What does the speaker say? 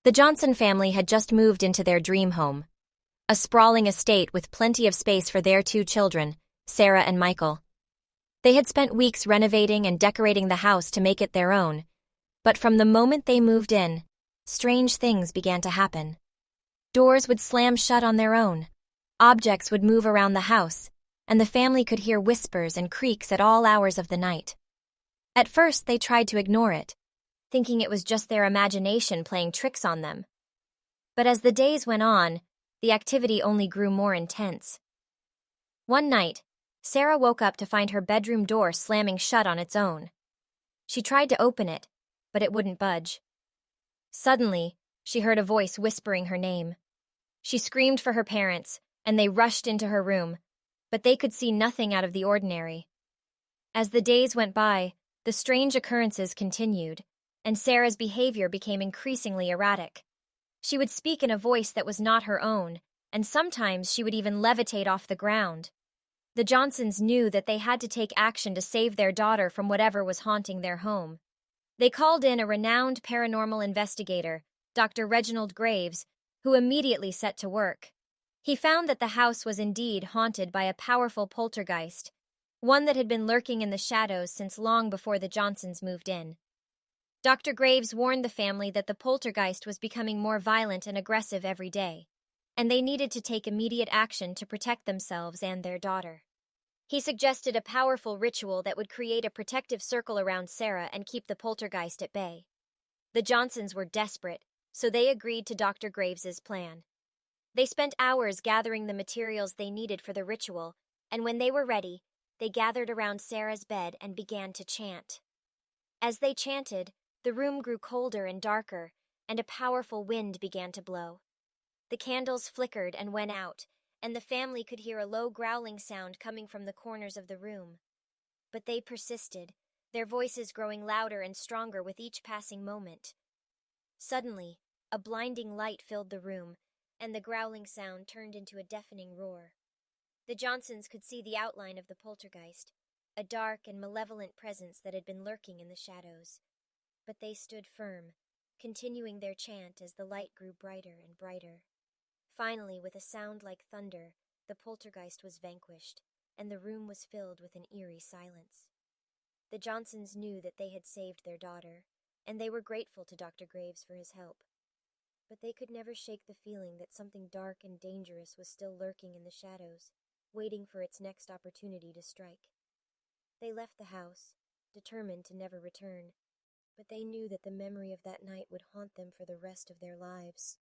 The Johnson family had just moved into their dream home, a sprawling estate with plenty of space for their two children, Sarah and Michael. They had spent weeks renovating and decorating the house to make it their own, but from the moment they moved in, strange things began to happen. Doors would slam shut on their own, objects would move around the house, and the family could hear whispers and creaks at all hours of the night. At first, they tried to ignore it, thinking it was just their imagination playing tricks on them. But as the days went on, the activity only grew more intense. One night, Sarah woke up to find her bedroom door slamming shut on its own. She tried to open it, but it wouldn't budge. Suddenly, she heard a voice whispering her name. She screamed for her parents, and they rushed into her room, but they could see nothing out of the ordinary. As the days went by, the strange occurrences continued, and Sarah's behavior became increasingly erratic. She would speak in a voice that was not her own, and sometimes she would even levitate off the ground. The Johnsons knew that they had to take action to save their daughter from whatever was haunting their home. They called in a renowned paranormal investigator, Dr. Reginald Graves, who immediately set to work. He found that the house was indeed haunted by a powerful poltergeist, one that had been lurking in the shadows since long before the Johnsons moved in. Dr. Graves warned the family that the poltergeist was becoming more violent and aggressive every day, and they needed to take immediate action to protect themselves and their daughter. He suggested a powerful ritual that would create a protective circle around Sarah and keep the poltergeist at bay. The Johnsons were desperate, so they agreed to Dr. Graves's plan. They spent hours gathering the materials they needed for the ritual, and when they were ready, they gathered around Sarah's bed and began to chant. As they chanted, the room grew colder and darker, and a powerful wind began to blow. The candles flickered and went out, and the family could hear a low growling sound coming from the corners of the room. But they persisted, their voices growing louder and stronger with each passing moment. Suddenly, a blinding light filled the room, and the growling sound turned into a deafening roar. The Johnsons could see the outline of the poltergeist, a dark and malevolent presence that had been lurking in the shadows. But they stood firm, continuing their chant as the light grew brighter and brighter. Finally, with a sound like thunder, the poltergeist was vanquished, and the room was filled with an eerie silence. The Johnsons knew that they had saved their daughter, and they were grateful to Dr. Graves for his help. But they could never shake the feeling that something dark and dangerous was still lurking in the shadows, waiting for its next opportunity to strike. They left the house, determined to never return, but they knew that the memory of that night would haunt them for the rest of their lives.